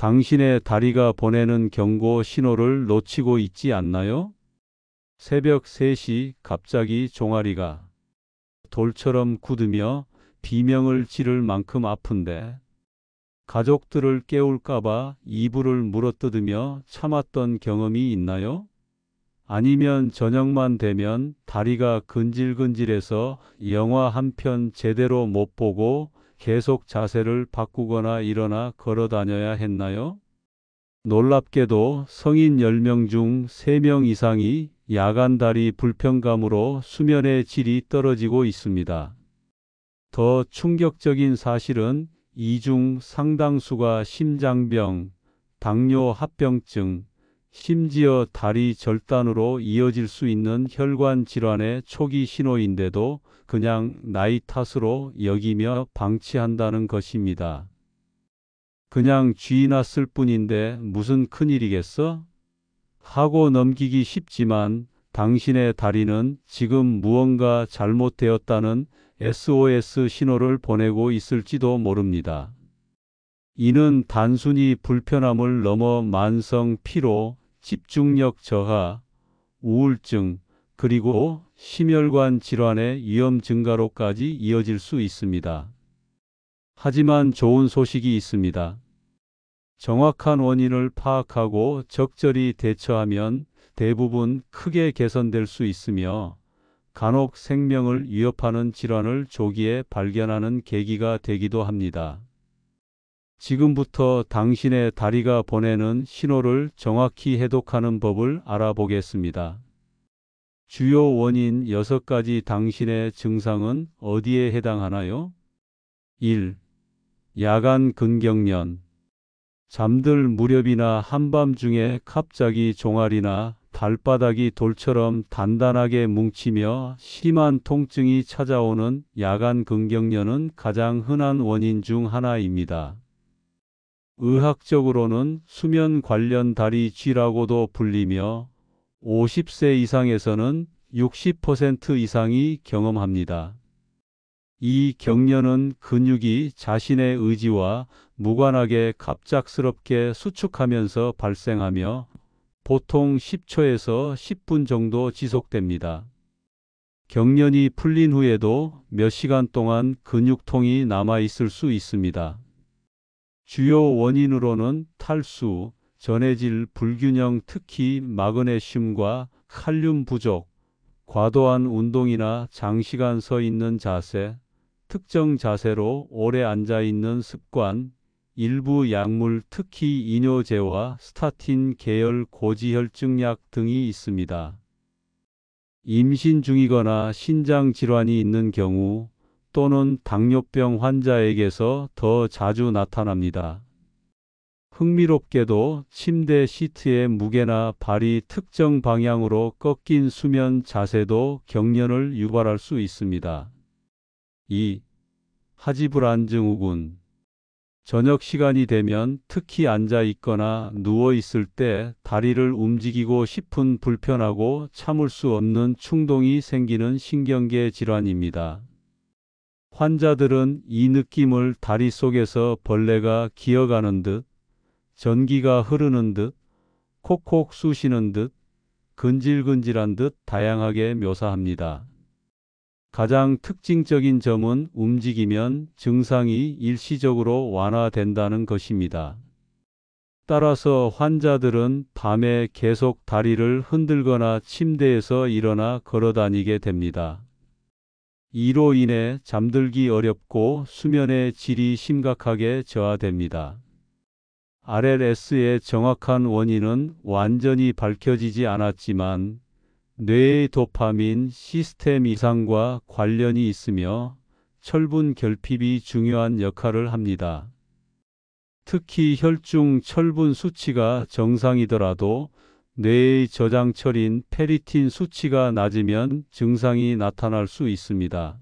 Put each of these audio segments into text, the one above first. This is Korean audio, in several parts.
당신의 다리가 보내는 경고 신호를 놓치고 있지 않나요? 새벽 3시 갑자기 종아리가 돌처럼 굳으며 비명을 지를 만큼 아픈데 가족들을 깨울까봐 이불을 물어뜯으며 참았던 경험이 있나요? 아니면 저녁만 되면 다리가 근질근질해서 영화 한 편 제대로 못 보고 계속 자세를 바꾸거나 일어나 걸어 다녀야 했나요? 놀랍게도 성인 10명 중 3명 이상이 야간 다리 불편감으로 수면의 질이 떨어지고 있습니다. 더 충격적인 사실은 이 중 상당수가 심장병, 당뇨 합병증, 심지어 다리 절단으로 이어질 수 있는 혈관 질환의 초기 신호인데도 그냥 나이 탓으로 여기며 방치한다는 것입니다. 그냥 쥐 났을 뿐인데 무슨 큰일이겠어? 하고 넘기기 쉽지만 당신의 다리는 지금 무언가 잘못되었다는 SOS 신호를 보내고 있을지도 모릅니다. 이는 단순히 불편함을 넘어 만성 피로, 집중력 저하, 우울증, 그리고 심혈관 질환의 위험 증가로까지 이어질 수 있습니다. 하지만 좋은 소식이 있습니다. 정확한 원인을 파악하고 적절히 대처하면 대부분 크게 개선될 수 있으며 간혹 생명을 위협하는 질환을 조기에 발견하는 계기가 되기도 합니다. 지금부터 당신의 다리가 보내는 신호를 정확히 해독하는 법을 알아보겠습니다. 주요 원인 6가지. 당신의 증상은 어디에 해당하나요? 1. 야간 근경련. 잠들 무렵이나 한밤중에 갑자기 종아리나 발바닥이 돌처럼 단단하게 뭉치며 심한 통증이 찾아오는 야간 근경련은 가장 흔한 원인 중 하나입니다. 의학적으로는 수면 관련 다리 쥐라고도 불리며 50세 이상에서는 60% 이상이 경험합니다. 이 경련은 근육이 자신의 의지와 무관하게 갑작스럽게 수축하면서 발생하며 보통 10초에서 10분 정도 지속됩니다. 경련이 풀린 후에도 몇 시간 동안 근육통이 남아있을 수 있습니다. 주요 원인으로는 탈수, 전해질 불균형, 특히 마그네슘과 칼륨 부족, 과도한 운동이나 장시간 서 있는 자세, 특정 자세로 오래 앉아 있는 습관, 일부 약물 특히 이뇨제와 스타틴 계열 고지혈증약 등이 있습니다. 임신 중이거나 신장 질환이 있는 경우 또는 당뇨병 환자에게서 더 자주 나타납니다. 흥미롭게도 침대 시트의 무게나 발이 특정 방향으로 꺾인 수면 자세도 경련을 유발할 수 있습니다. 2. 하지불안 증후군. 저녁 시간이 되면 특히 앉아 있거나 누워 있을 때 다리를 움직이고 싶은 불편하고 참을 수 없는 충동이 생기는 신경계 질환입니다. 환자들은 이 느낌을 다리 속에서 벌레가 기어가는 듯, 전기가 흐르는 듯, 콕콕 쑤시는 듯, 근질근질한 듯 다양하게 묘사합니다. 가장 특징적인 점은 움직이면 증상이 일시적으로 완화된다는 것입니다. 따라서 환자들은 밤에 계속 다리를 흔들거나 침대에서 일어나 걸어다니게 됩니다. 이로 인해 잠들기 어렵고 수면의 질이 심각하게 저하됩니다. RLS의 정확한 원인은 완전히 밝혀지지 않았지만 뇌의 도파민 시스템 이상과 관련이 있으며 철분 결핍이 중요한 역할을 합니다. 특히 혈중 철분 수치가 정상이더라도 뇌의 저장철인 페리틴 수치가 낮으면 증상이 나타날 수 있습니다.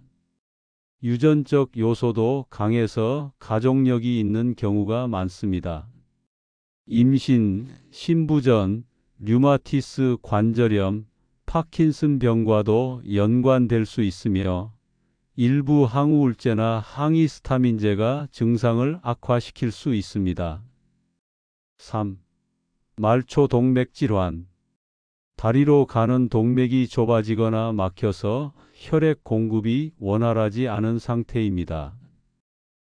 유전적 요소도 강해서 가족력이 있는 경우가 많습니다. 임신, 신부전, 류마티스 관절염, 파킨슨 병과도 연관될 수 있으며 일부 항우울제나 항히스타민제가 증상을 악화시킬 수 있습니다. 3. 말초 동맥 질환. 다리로 가는 동맥이 좁아지거나 막혀서 혈액 공급이 원활하지 않은 상태입니다.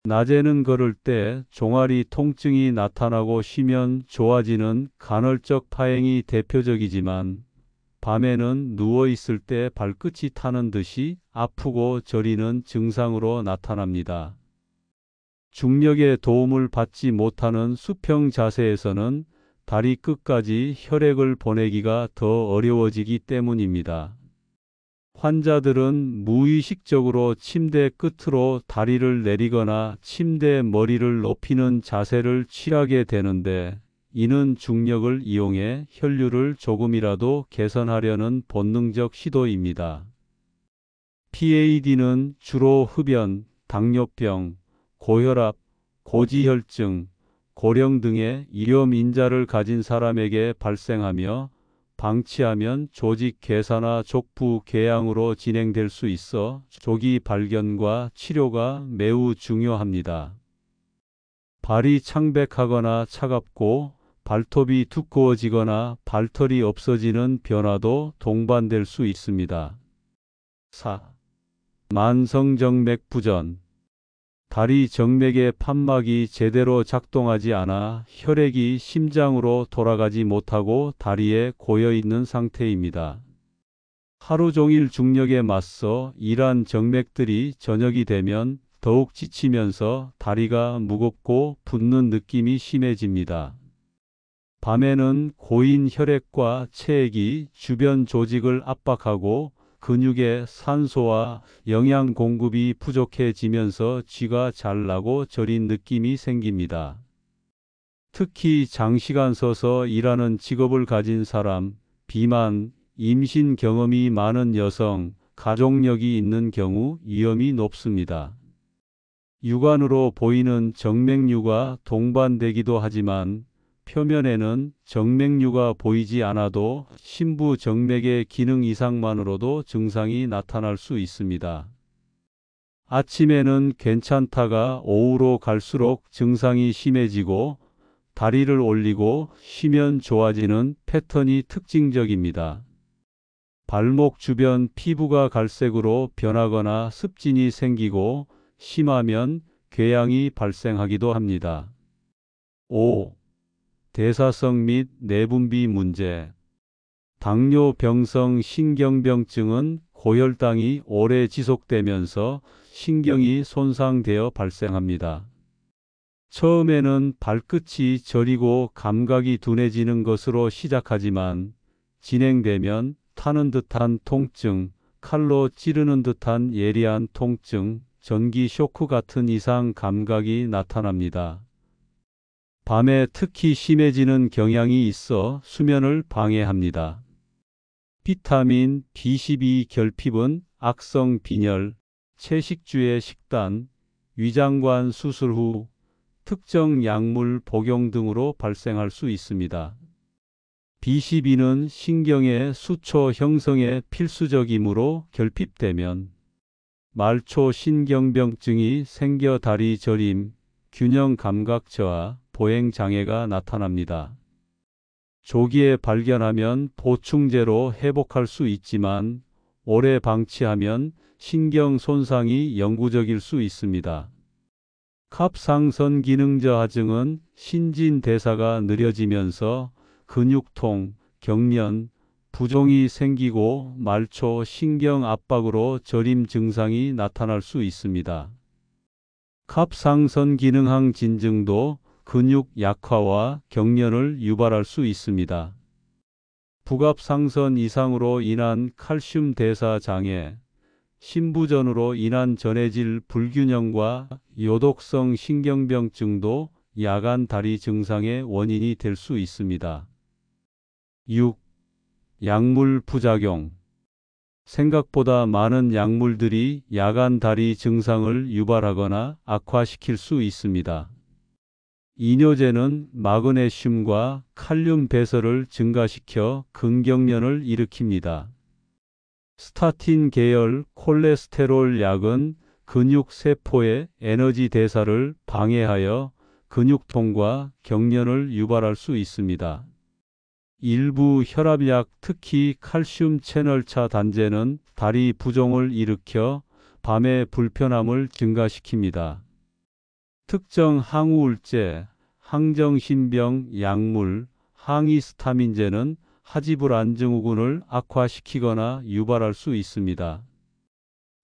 낮에는 걸을 때 종아리 통증이 나타나고 쉬면 좋아지는 간헐적 파행이 대표적이지만 밤에는 누워 있을 때 발끝이 타는 듯이 아프고 저리는 증상으로 나타납니다. 중력의 도움을 받지 못하는 수평 자세에서는 다리 끝까지 혈액을 보내기가 더 어려워지기 때문입니다. 환자들은 무의식적으로 침대 끝으로 다리를 내리거나 침대 머리를 높이는 자세를 취하게 되는데, 이는 중력을 이용해 혈류를 조금이라도 개선하려는 본능적 시도입니다. PAD는 주로 흡연, 당뇨병, 고혈압, 고지혈증, 고령 등의 위험 인자를 가진 사람에게 발생하며 방치하면 조직 괴사나 족부 궤양으로 진행될 수 있어 조기 발견과 치료가 매우 중요합니다. 발이 창백하거나 차갑고 발톱이 두꺼워지거나 발털이 없어지는 변화도 동반될 수 있습니다. 4. 만성정맥 부전. 다리 정맥의 판막이 제대로 작동하지 않아 혈액이 심장으로 돌아가지 못하고 다리에 고여 있는 상태입니다. 하루 종일 중력에 맞서 일한 정맥들이 저녁이 되면 더욱 지치면서 다리가 무겁고 붓는 느낌이 심해집니다. 밤에는 고인 혈액과 체액이 주변 조직을 압박하고 근육의 산소와 영양 공급이 부족해지면서 쥐가 잘 나고 저린 느낌이 생깁니다. 특히 장시간 서서 일하는 직업을 가진 사람, 비만, 임신 경험이 많은 여성, 가족력이 있는 경우 위험이 높습니다. 육안으로 보이는 정맥류가 동반되기도 하지만 표면에는 정맥류가 보이지 않아도 심부 정맥의 기능 이상만으로도 증상이 나타날 수 있습니다. 아침에는 괜찮다가 오후로 갈수록 증상이 심해지고 다리를 올리고 쉬면 좋아지는 패턴이 특징적입니다. 발목 주변 피부가 갈색으로 변하거나 습진이 생기고 심하면 궤양이 발생하기도 합니다. 5. 대사성 및 내분비 문제. 당뇨병성 신경병증은 고혈당이 오래 지속되면서 신경이 손상되어 발생합니다. 처음에는 발끝이 저리고 감각이 둔해지는 것으로 시작하지만 진행되면 타는 듯한 통증, 칼로 찌르는 듯한 예리한 통증, 전기 쇼크 같은 이상 감각이 나타납니다. 밤에 특히 심해지는 경향이 있어 수면을 방해합니다. 비타민 B12 결핍은 악성 빈혈, 채식주의 식단, 위장관 수술 후 특정 약물 복용 등으로 발생할 수 있습니다. B12는 신경의 수초 형성에 필수적이므로 결핍되면 말초 신경병증이 생겨 다리 저림, 균형 감각 저하, 보행 장애가 나타납니다. 조기에 발견하면 보충제로 회복할 수 있지만 오래 방치하면 신경 손상이 영구적일 수 있습니다. 갑상선 기능 저하증은 신진대사가 느려지면서 근육통, 경련, 부종이 생기고 말초 신경 압박으로 저림 증상이 나타날 수 있습니다. 갑상선 기능항 진증도 근육 약화와 경련을 유발할 수 있습니다. 부갑상선 이상으로 인한 칼슘 대사 장애, 신부전으로 인한 전해질 불균형과 요독성 신경병증도 야간 다리 증상의 원인이 될 수 있습니다. 6. 약물 부작용. 생각보다 많은 약물들이 야간 다리 증상을 유발하거나 악화시킬 수 있습니다. 이뇨제는 마그네슘과 칼륨 배설을 증가시켜 근경련을 일으킵니다. 스타틴 계열 콜레스테롤 약은 근육 세포의 에너지 대사를 방해하여 근육통과 경련을 유발할 수 있습니다. 일부 혈압약, 특히 칼슘 채널차 단제는 다리 부종을 일으켜 밤의 불편함을 증가시킵니다. 특정 항우울제, 항정신병 약물, 항히스타민제는 하지불안 증후군을 악화시키거나 유발할 수 있습니다.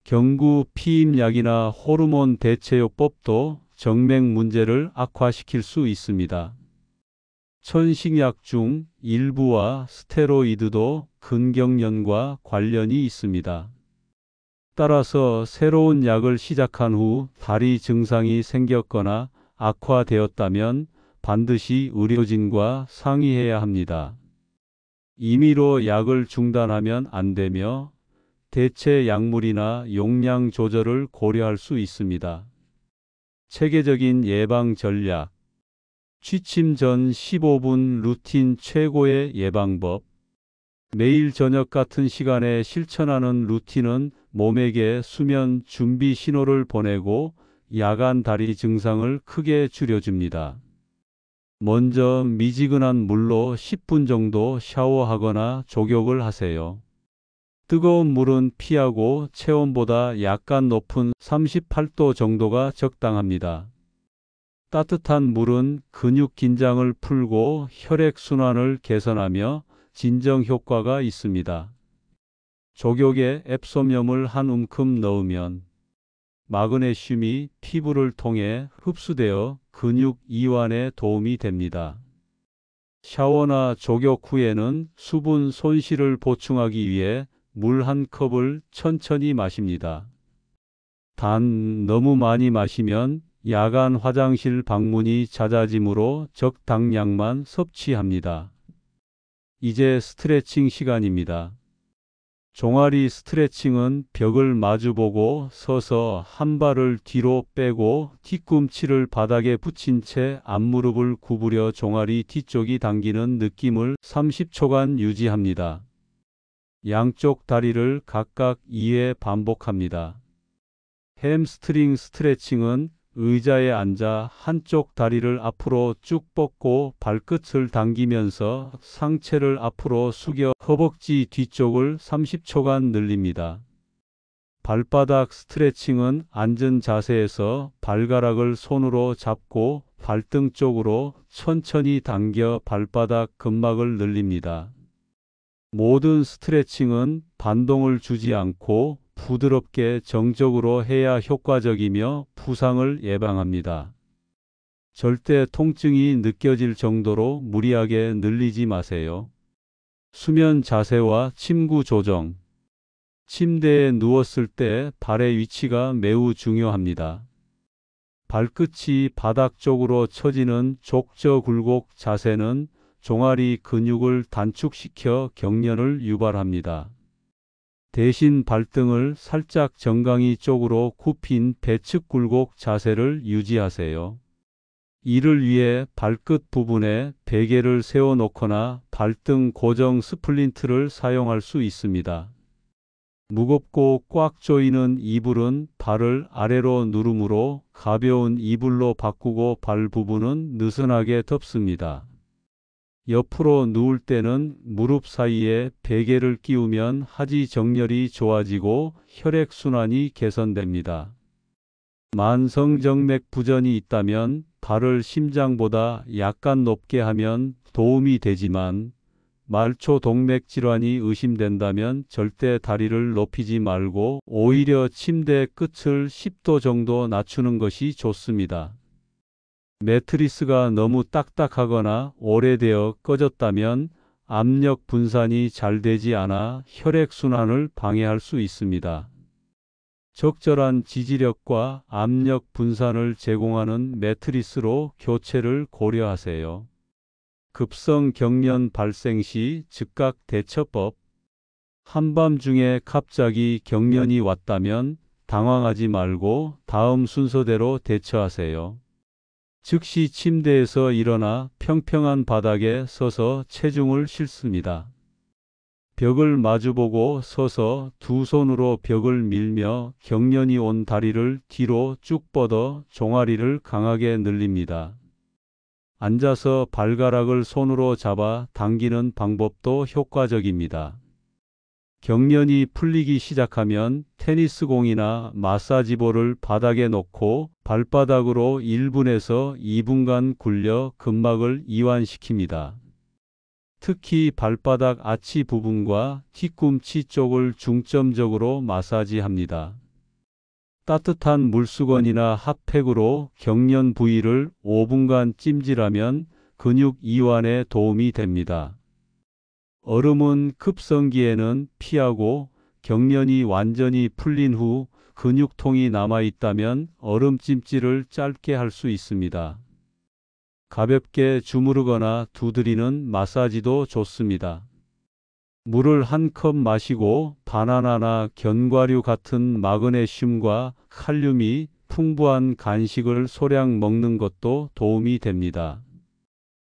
경구 피임약이나 호르몬 대체요법도 정맥 문제를 악화시킬 수 있습니다. 천식약 중 일부와 스테로이드도 근경련과 관련이 있습니다. 따라서 새로운 약을 시작한 후 다리 증상이 생겼거나 악화되었다면 반드시 의료진과 상의해야 합니다. 임의로 약을 중단하면 안 되며 대체 약물이나 용량 조절을 고려할 수 있습니다. 체계적인 예방 전략. 취침 전 15분 루틴 최고의 예방법. 매일 저녁 같은 시간에 실천하는 루틴은 몸에게 수면 준비 신호를 보내고 야간 다리 증상을 크게 줄여줍니다. 먼저 미지근한 물로 10분 정도 샤워하거나 족욕을 하세요. 뜨거운 물은 피하고 체온보다 약간 높은 38도 정도가 적당합니다. 따뜻한 물은 근육 긴장을 풀고 혈액순환을 개선하며 진정 효과가 있습니다. 족욕에 앱소녰을 한 움큼 넣으면 마그네슘이 피부를 통해 흡수되어 근육 이완에 도움이 됩니다. 샤워나 족욕 후에는 수분 손실을 보충하기 위해 물 한 컵을 천천히 마십니다. 단 너무 많이 마시면 야간 화장실 방문이 잦아지므로 적당량만 섭취합니다. 이제 스트레칭 시간입니다. 종아리 스트레칭은 벽을 마주보고 서서 한 발을 뒤로 빼고 뒤꿈치를 바닥에 붙인 채 앞무릎을 구부려 종아리 뒤쪽이 당기는 느낌을 30초간 유지합니다. 양쪽 다리를 각각 2회 반복합니다. 햄스트링 스트레칭은 의자에 앉아 한쪽 다리를 앞으로 쭉 뻗고 발끝을 당기면서 상체를 앞으로 숙여 허벅지 뒤쪽을 30초간 늘립니다. 발바닥 스트레칭은 앉은 자세에서 발가락을 손으로 잡고 발등 쪽으로 천천히 당겨 발바닥 근막을 늘립니다. 모든 스트레칭은 반동을 주지 않고 부드럽게 정적으로 해야 효과적이며 부상을 예방합니다. 절대 통증이 느껴질 정도로 무리하게 늘리지 마세요. 수면 자세와 침구 조정. 침대에 누웠을 때 발의 위치가 매우 중요합니다. 발끝이 바닥 쪽으로 처지는 족저굴곡 자세는 종아리 근육을 단축시켜 경련을 유발합니다. 대신 발등을 살짝 정강이 쪽으로 굽힌 배측 굴곡 자세를 유지하세요. 이를 위해 발끝 부분에 베개를 세워 놓거나 발등 고정 스플린트를 사용할 수 있습니다. 무겁고 꽉 조이는 이불은 발을 아래로 누르므로 가벼운 이불로 바꾸고 발 부분은 느슨하게 덮습니다. 옆으로 누울 때는 무릎 사이에 베개를 끼우면 하지 정렬이 좋아지고 혈액순환이 개선됩니다. 만성정맥 부전이 있다면 발을 심장보다 약간 높게 하면 도움이 되지만 말초 동맥 질환이 의심된다면 절대 다리를 높이지 말고 오히려 침대 끝을 10도 정도 낮추는 것이 좋습니다. 매트리스가 너무 딱딱하거나 오래되어 꺼졌다면 압력 분산이 잘 되지 않아 혈액순환을 방해할 수 있습니다. 적절한 지지력과 압력 분산을 제공하는 매트리스로 교체를 고려하세요. 급성 경련 발생 시 즉각 대처법. 한밤중에 갑자기 경련이 왔다면 당황하지 말고 다음 순서대로 대처하세요. 즉시 침대에서 일어나 평평한 바닥에 서서 체중을 싣습니다. 벽을 마주보고 서서 두 손으로 벽을 밀며 경련이 온 다리를 뒤로 쭉 뻗어 종아리를 강하게 늘립니다. 앉아서 발가락을 손으로 잡아 당기는 방법도 효과적입니다. 경련이 풀리기 시작하면 테니스공이나 마사지볼을 바닥에 놓고 발바닥으로 1분에서 2분간 굴려 근막을 이완시킵니다. 특히 발바닥 아치 부분과 뒤꿈치 쪽을 중점적으로 마사지합니다. 따뜻한 물수건이나 핫팩으로 경련 부위를 5분간 찜질하면 근육 이완에 도움이 됩니다. 얼음은 급성기에는 피하고 경련이 완전히 풀린 후 근육통이 남아있다면 얼음 찜질을 짧게 할 수 있습니다. 가볍게 주무르거나 두드리는 마사지도 좋습니다. 물을 한 컵 마시고 바나나나 견과류 같은 마그네슘과 칼륨이 풍부한 간식을 소량 먹는 것도 도움이 됩니다.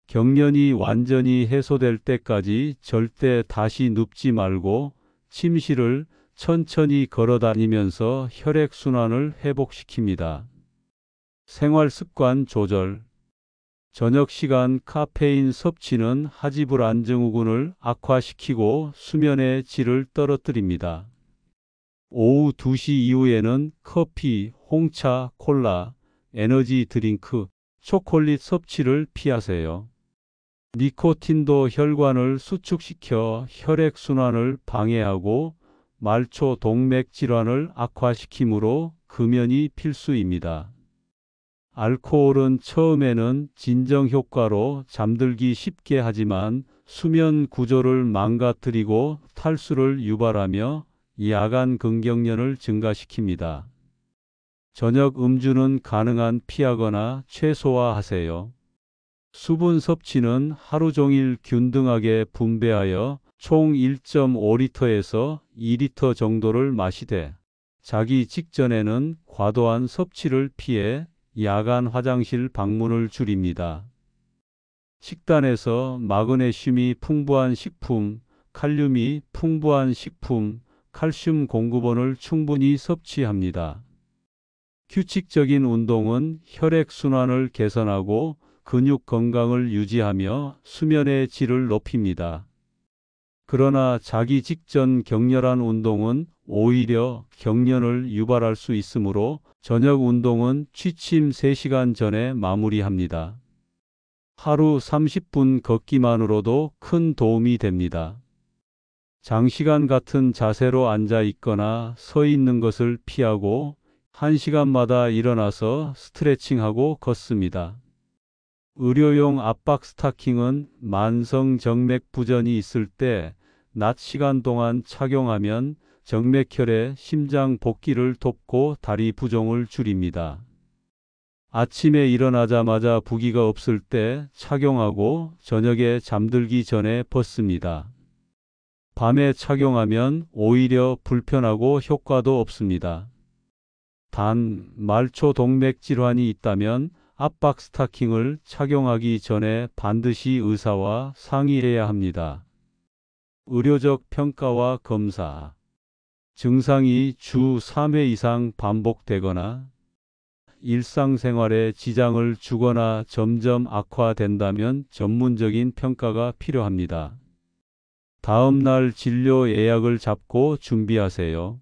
경련이 완전히 해소될 때까지 절대 다시 눕지 말고 침실을 천천히 걸어 다니면서 혈액순환을 회복시킵니다. 생활습관 조절. 저녁 시간 카페인 섭취는 하지불안 증후군을 악화시키고 수면의 질을 떨어뜨립니다. 오후 2시 이후에는 커피, 홍차, 콜라, 에너지 드링크, 초콜릿 섭취를 피하세요. 니코틴도 혈관을 수축시켜 혈액순환을 방해하고 말초 동맥 질환을 악화시키므로 금연이 필수입니다. 알코올은 처음에는 진정 효과로 잠들기 쉽게 하지만 수면 구조를 망가뜨리고 탈수를 유발하며 야간 근경련을 증가시킵니다. 저녁 음주는 가능한 피하거나 최소화하세요. 수분 섭취는 하루 종일 균등하게 분배하여 총 1.5리터에서 2리터 정도를 마시되 자기 직전에는 과도한 섭취를 피해 야간 화장실 방문을 줄입니다. 식단에서 마그네슘이 풍부한 식품, 칼륨이 풍부한 식품, 칼슘 공급원을 충분히 섭취합니다. 규칙적인 운동은 혈액순환을 개선하고 근육 건강을 유지하며 수면의 질을 높입니다. 그러나 자기 직전 격렬한 운동은 오히려 경련을 유발할 수 있으므로 저녁 운동은 취침 3시간 전에 마무리합니다. 하루 30분 걷기만으로도 큰 도움이 됩니다. 장시간 같은 자세로 앉아 있거나 서 있는 것을 피하고 1시간마다 일어나서 스트레칭하고 걷습니다. 의료용 압박 스타킹은 만성 정맥 부전이 있을 때 낮 시간 동안 착용하면 정맥혈의 심장 복기를 돕고 다리 부종을 줄입니다. 아침에 일어나자마자 부기가 없을 때 착용하고 저녁에 잠들기 전에 벗습니다. 밤에 착용하면 오히려 불편하고 효과도 없습니다. 단, 말초 동맥 질환이 있다면 압박 스타킹을 착용하기 전에 반드시 의사와 상의해야 합니다. 의료적 평가와 검사. 증상이 주 3회 이상 반복되거나 일상생활에 지장을 주거나 점점 악화된다면 전문적인 평가가 필요합니다. 다음 날 진료 예약을 잡고 준비하세요.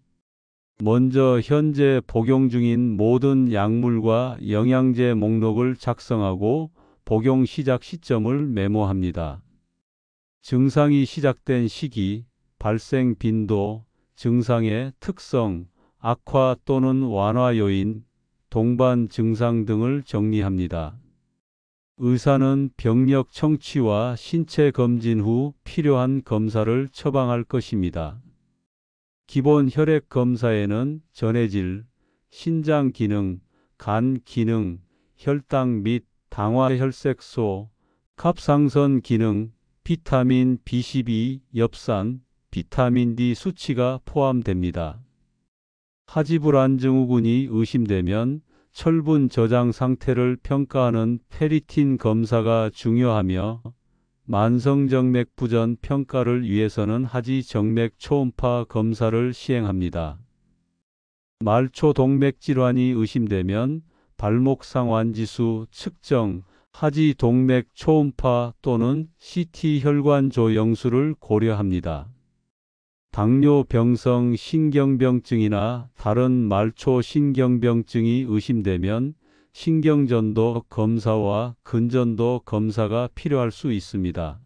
먼저 현재 복용 중인 모든 약물과 영양제 목록을 작성하고 복용 시작 시점을 메모합니다. 증상이 시작된 시기, 발생 빈도, 증상의 특성, 악화 또는 완화 요인, 동반 증상 등을 정리합니다. 의사는 병력 청취와 신체 검진 후 필요한 검사를 처방할 것입니다. 기본 혈액 검사에는 전해질, 신장 기능, 간 기능, 혈당 및 당화혈색소, 갑상선 기능, 비타민 B12, 엽산, 비타민 D 수치가 포함됩니다. 하지불안 증후군이 의심되면 철분 저장 상태를 평가하는 페리틴 검사가 중요하며 만성정맥 부전 평가를 위해서는 하지 정맥 초음파 검사를 시행합니다. 말초 동맥 질환이 의심되면 발목 상완지수 측정, 하지 동맥 초음파 또는 CT 혈관조 영수를 고려합니다. 당뇨병성 신경병증이나 다른 말초 신경병증이 의심되면 신경전도 검사와 근전도 검사가 필요할 수 있습니다.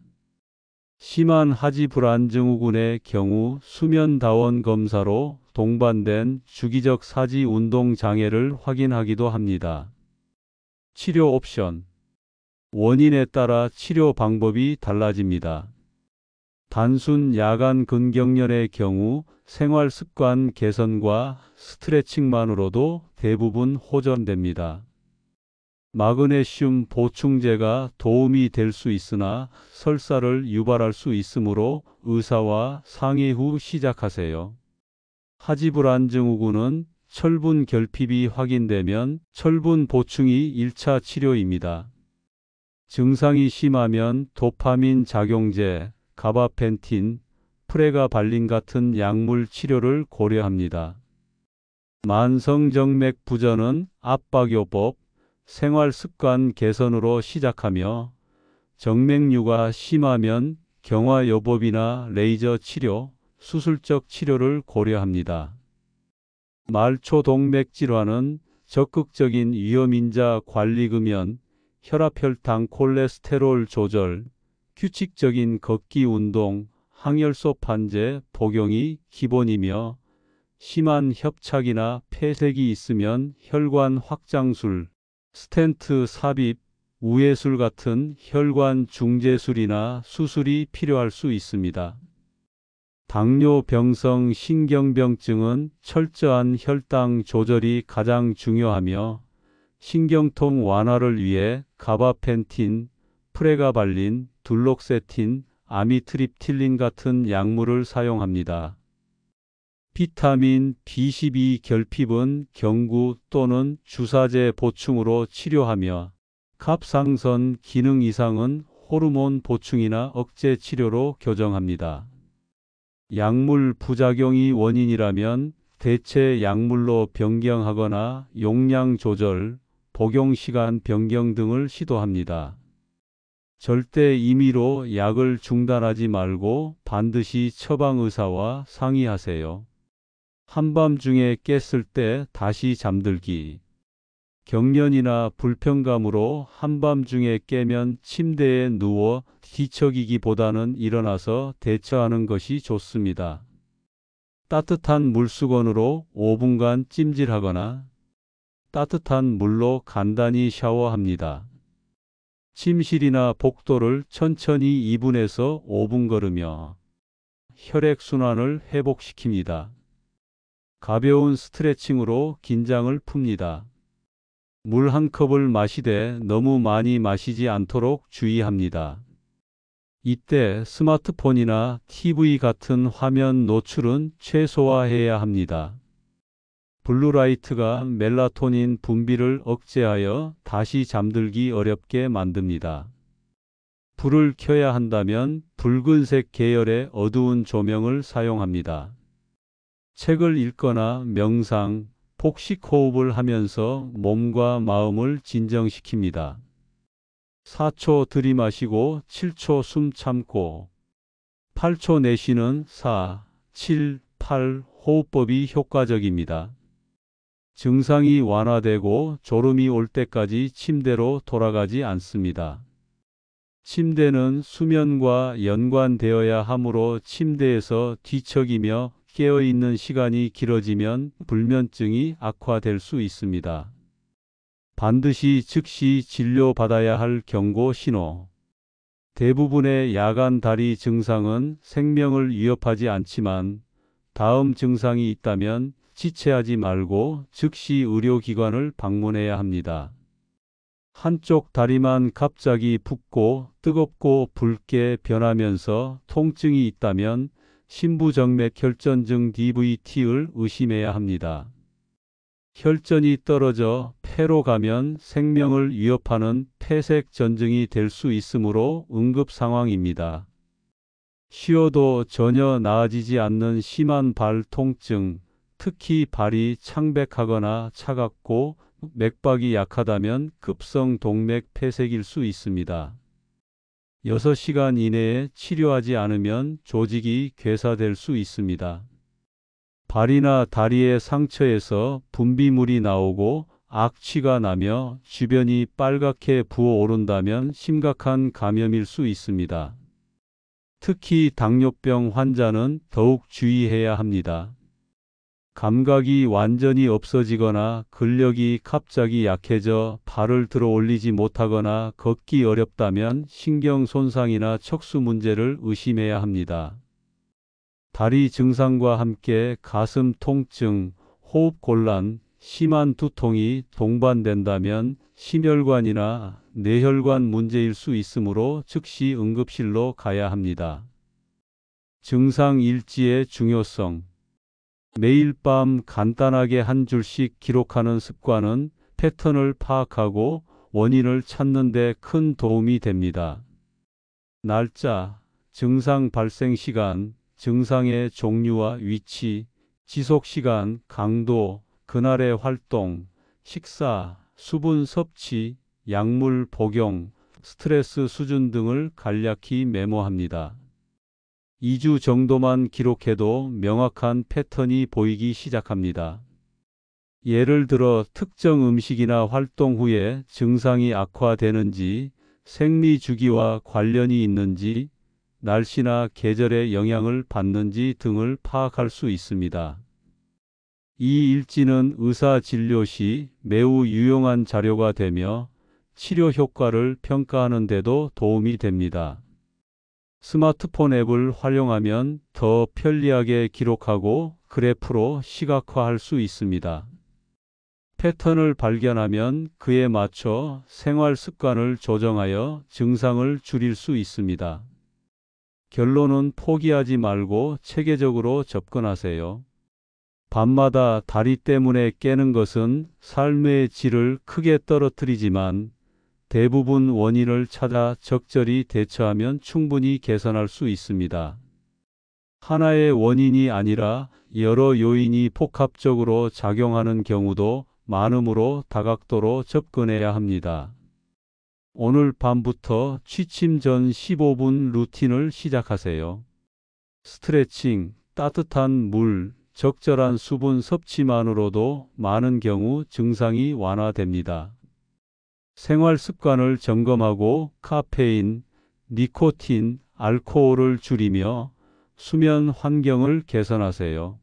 심한 하지 불안 증후군의 경우 수면다원 검사로 동반된 주기적 사지 운동 장애를 확인하기도 합니다. 치료 옵션. 원인에 따라 치료 방법이 달라집니다. 단순 야간 근경련의 경우 생활 습관 개선과 스트레칭만으로도 대부분 호전됩니다. 마그네슘 보충제가 도움이 될 수 있으나 설사를 유발할 수 있으므로 의사와 상의 후 시작하세요. 하지불안 증후군은 철분 결핍이 확인되면 철분 보충이 1차 치료입니다. 증상이 심하면 도파민 작용제, 가바펜틴, 프레가발린 같은 약물 치료를 고려합니다. 만성정맥 부전은 압박요법, 생활습관 개선으로 시작하며 정맥류가 심하면 경화요법이나 레이저 치료, 수술적 치료를 고려합니다. 말초동맥 질환은 적극적인 위험인자 관리금연, 혈압혈당 콜레스테롤 조절, 규칙적인 걷기 운동, 항열소 판제 복용이 기본이며 심한 협착이나 폐색이 있으면 혈관 확장술, 스텐트 삽입, 우회술 같은 혈관 중재술이나 수술이 필요할 수 있습니다. 당뇨병성 신경병증은 철저한 혈당 조절이 가장 중요하며 신경통 완화를 위해 가바펜틴, 프레가발린, 둘록세틴, 아미트립틸린 같은 약물을 사용합니다. 비타민 B12 결핍은 경구 또는 주사제 보충으로 치료하며 갑상선 기능 이상은 호르몬 보충이나 억제 치료로 교정합니다. 약물 부작용이 원인이라면 대체 약물로 변경하거나 용량 조절, 복용 시간 변경 등을 시도합니다. 절대 임의로 약을 중단하지 말고 반드시 처방 의사와 상의하세요. 한밤중에 깼을 때 다시 잠들기. 경련이나 불편감으로 한밤중에 깨면 침대에 누워 뒤척이기보다는 일어나서 대처하는 것이 좋습니다. 따뜻한 물수건으로 5분간 찜질하거나 따뜻한 물로 간단히 샤워합니다. 침실이나 복도를 천천히 2분에서 5분 걸으며 혈액순환을 회복시킵니다. 가벼운 스트레칭으로 긴장을 풉니다. 물 한 컵을 마시되 너무 많이 마시지 않도록 주의합니다. 이때 스마트폰이나 TV 같은 화면 노출은 최소화해야 합니다. 블루라이트가 멜라토닌 분비를 억제하여 다시 잠들기 어렵게 만듭니다. 불을 켜야 한다면 붉은색 계열의 어두운 조명을 사용합니다. 책을 읽거나 명상, 복식 호흡을 하면서 몸과 마음을 진정시킵니다. 4초 들이마시고 7초 숨 참고 8초 내쉬는 4, 7, 8 호흡법이 효과적입니다. 증상이 완화되고 졸음이 올 때까지 침대로 돌아가지 않습니다. 침대는 수면과 연관되어야 하므로 침대에서 뒤척이며 깨어있는 시간이 길어지면 불면증이 악화될 수 있습니다. 반드시 즉시 진료받아야 할 경고 신호. 대부분의 야간 다리 증상은 생명을 위협하지 않지만 다음 증상이 있다면 지체하지 말고 즉시 의료기관을 방문해야 합니다. 한쪽 다리만 갑자기 붓고 뜨겁고 붉게 변하면서 통증이 있다면 심부정맥 혈전증 DVT를 의심해야 합니다. 혈전이 떨어져 폐로 가면 생명을 위협하는 폐색 전증이 될 수 있으므로 응급 상황입니다. 쉬어도 전혀 나아지지 않는 심한 발 통증, 특히 발이 창백하거나 차갑고 맥박이 약하다면 급성 동맥 폐색일 수 있습니다. 6시간 이내에 치료하지 않으면 조직이 괴사될 수 있습니다. 발이나 다리의 상처에서 분비물이 나오고 악취가 나며 주변이 빨갛게 부어오른다면 심각한 감염일 수 있습니다. 특히 당뇨병 환자는 더욱 주의해야 합니다. 감각이 완전히 없어지거나 근력이 갑자기 약해져 발을 들어 올리지 못하거나 걷기 어렵다면 신경 손상이나 척수 문제를 의심해야 합니다. 다리 증상과 함께 가슴 통증, 호흡 곤란, 심한 두통이 동반된다면 심혈관이나 뇌혈관 문제일 수 있으므로 즉시 응급실로 가야 합니다. 증상 일지의 중요성. 매일 밤 간단하게 한 줄씩 기록하는 습관은 패턴을 파악하고 원인을 찾는 데 큰 도움이 됩니다. 날짜, 증상 발생 시간, 증상의 종류와 위치, 지속 시간, 강도, 그날의 활동, 식사, 수분 섭취, 약물 복용, 스트레스 수준 등을 간략히 메모합니다. 2주 정도만 기록해도 명확한 패턴이 보이기 시작합니다. 예를 들어 특정 음식이나 활동 후에 증상이 악화되는지, 생리 주기와 관련이 있는지, 날씨나 계절의 영향을 받는지 등을 파악할 수 있습니다. 이 일지는 의사 진료 시 매우 유용한 자료가 되며 치료 효과를 평가하는 데도 도움이 됩니다. 스마트폰 앱을 활용하면 더 편리하게 기록하고 그래프로 시각화할 수 있습니다. 패턴을 발견하면 그에 맞춰 생활 습관을 조정하여 증상을 줄일 수 있습니다. 결론은 포기하지 말고 체계적으로 접근하세요. 밤마다 다리 때문에 깨는 것은 삶의 질을 크게 떨어뜨리지만 대부분 원인을 찾아 적절히 대처하면 충분히 개선할 수 있습니다. 하나의 원인이 아니라 여러 요인이 복합적으로 작용하는 경우도 많으므로 다각도로 접근해야 합니다. 오늘 밤부터 취침 전 15분 루틴을 시작하세요. 스트레칭, 따뜻한 물, 적절한 수분 섭취만으로도 많은 경우 증상이 완화됩니다. 생활 습관을 점검하고 카페인, 니코틴, 알코올을 줄이며 수면 환경을 개선하세요.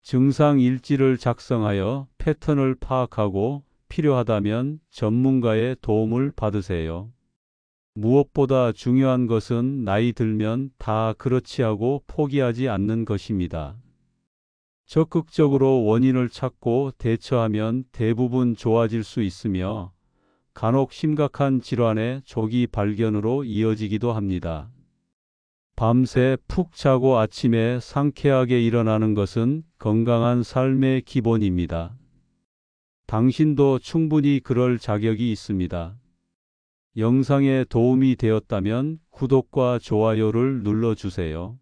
증상 일지를 작성하여 패턴을 파악하고 필요하다면 전문가의 도움을 받으세요. 무엇보다 중요한 것은 나이 들면 다 그렇지 하고 포기하지 않는 것입니다. 적극적으로 원인을 찾고 대처하면 대부분 좋아질 수 있으며 간혹 심각한 질환의 조기 발견으로 이어지기도 합니다. 밤새 푹 자고 아침에 상쾌하게 일어나는 것은 건강한 삶의 기본입니다. 당신도 충분히 그럴 자격이 있습니다. 영상에 도움이 되었다면 구독과 좋아요를 눌러주세요.